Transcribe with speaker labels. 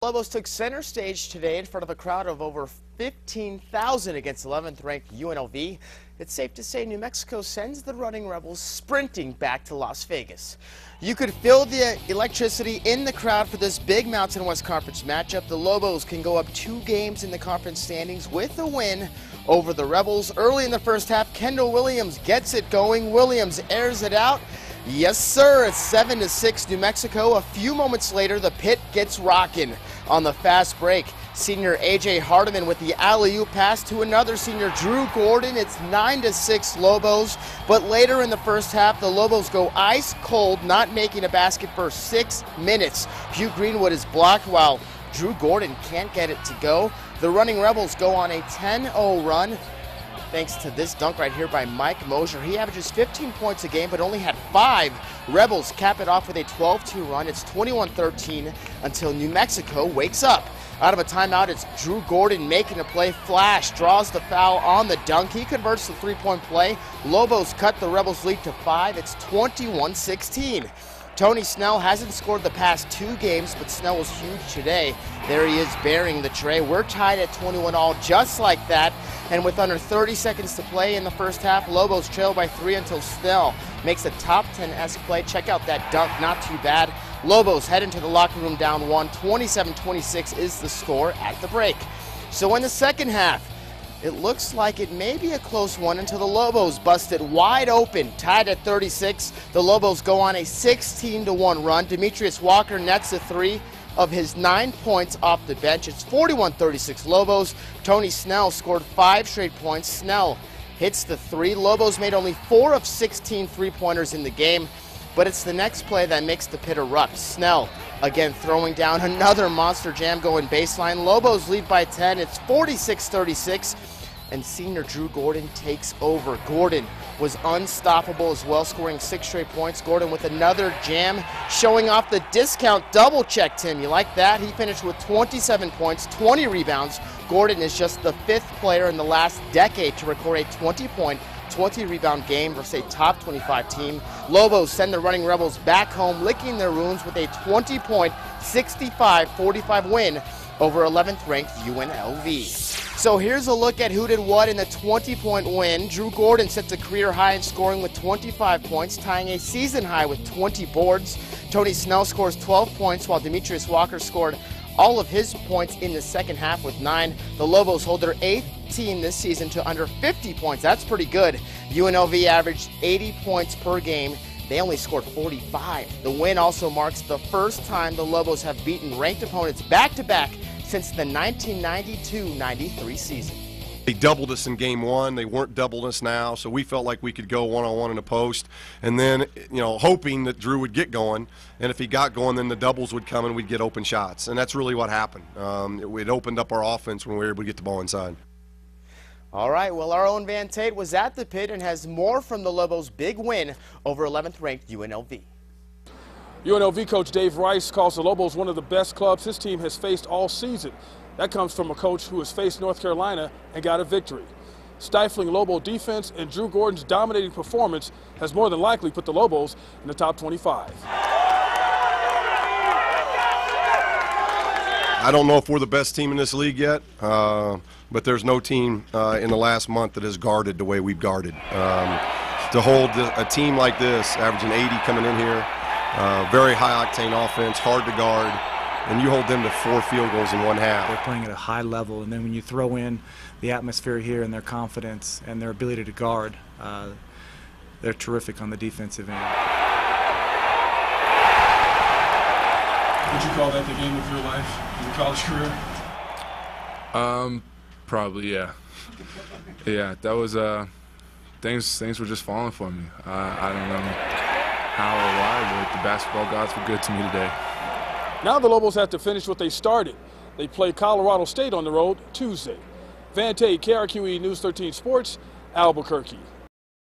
Speaker 1: Lobos took center stage today in front of a crowd of over 15,000 against 11th-ranked UNLV. It's safe to say New Mexico sends the running Rebels sprinting back to Las Vegas. You could feel the electricity in the crowd for this big Mountain West Conference matchup. The Lobos can go up 2 games in the conference standings with a win over the Rebels. Early in the first half, Kendall Williams gets it going. Williams airs it out. Yes, sir. It's 7-6 New Mexico. A few moments later, the pit gets rocking. On the fast break, senior A.J. Hardiman with the alley-oop pass to another senior, Drew Gordon. It's 9-6 Lobos. But later in the first half, the Lobos go ice cold, not making a basket for 6 minutes. Hugh Greenwood is blocked while Drew Gordon can't get it to go. The running Rebels go on a 10-0 run. Thanks to this dunk right here by Mike Mosier. He averages 15 points a game, but only had 5. Rebels cap it off with a 12-2 run. It's 21-13 until New Mexico wakes up. Out of a timeout, it's Drew Gordon making a play. Flash draws the foul on the dunk. He converts the three-point play. Lobos cut the Rebels lead to 5. It's 21-16. Tony Snell hasn't scored the past 2 games, but Snell was huge today. There he is bearing the tray. We're tied at 21-all just like that. And with under 30 seconds to play in the first half, Lobos trail by 3 until Snell makes a top 10-esque play. Check out that dunk, not too bad. Lobos head into the locker room down 1. 27-26 is the score at the break. So in the second half, it looks like it may be a close one until the Lobos bust it wide open. Tied at 36, the Lobos go on a 16-1 run. Demetrius Walker nets a 3 of his 9 points off the bench. It's 41-36 Lobos. Tony Snell scored 5 straight points. Snell hits the 3. Lobos made only 4 of 16 three-pointers in the game, but it's the next play that makes the pit erupt. Snell again throwing down another monster jam going baseline. Lobos lead by 10. It's 46-36. And senior Drew Gordon takes over. Gordon was unstoppable as well, scoring 6 straight points. Gordon with another jam, showing off the discount double check, Tim. You like that? He finished with 27 points, 20 rebounds. Gordon is just the 5th player in the last decade to record a 20-point, 20-rebound game versus a top 25 team. Lobos send the running Rebels back home, licking their wounds with a 20-point, 65-45 win over 11th-ranked UNLV. So here's a look at who did what in the 20-point win. Drew Gordon sets a career high in scoring with 25 points, tying a season high with 20 boards. Tony Snell scores 12 points, while Demetrius Walker scored all of his points in the second half with 9. The Lobos hold their 8th team this season to under 50 points. That's pretty good. UNLV averaged 80 points per game. They only scored 45. The win also marks the first time the Lobos have beaten ranked opponents back-to-back since the 1992-93 season.
Speaker 2: They doubled us in game 1. They weren't doubling us now, so we felt like we could go one-on-one in the post. And then, hoping that Drew would get going. And if he got going, then the doubles would come and we'd get open shots. And that's really what happened. It opened up our offense when we were able to get the ball inside.
Speaker 1: All right, well, our own Van Tate was at the pit and has more from the Lobos' big win over 11th-ranked UNLV.
Speaker 3: UNLV coach Dave Rice calls the Lobos one of the best clubs his team has faced all season. That comes from a coach who has faced North Carolina and got a victory. Stifling Lobo defense and Drew Gordon's dominating performance has more than likely put the Lobos in the top 25.
Speaker 2: I don't know if we're the best team in this league yet, but there's no team in the last month that has guarded the way we've guarded. To hold a team like this, averaging 80 coming in here, very high-octane offense, hard to guard, and you hold them to 4 field goals in 1 half.
Speaker 4: They're playing at a high level, and then when you throw in the atmosphere here and their confidence and their ability to guard, they're terrific on the defensive end.
Speaker 3: Would you call that the game of your life in your college career?
Speaker 5: Probably, yeah. Yeah, that was things were just falling for me. I don't know how or why, but the basketball gods were good to me today.
Speaker 3: Now the Lobos have to finish what they started. They play Colorado State on the road Tuesday. Van Tate, KRQE News 13 Sports, Albuquerque.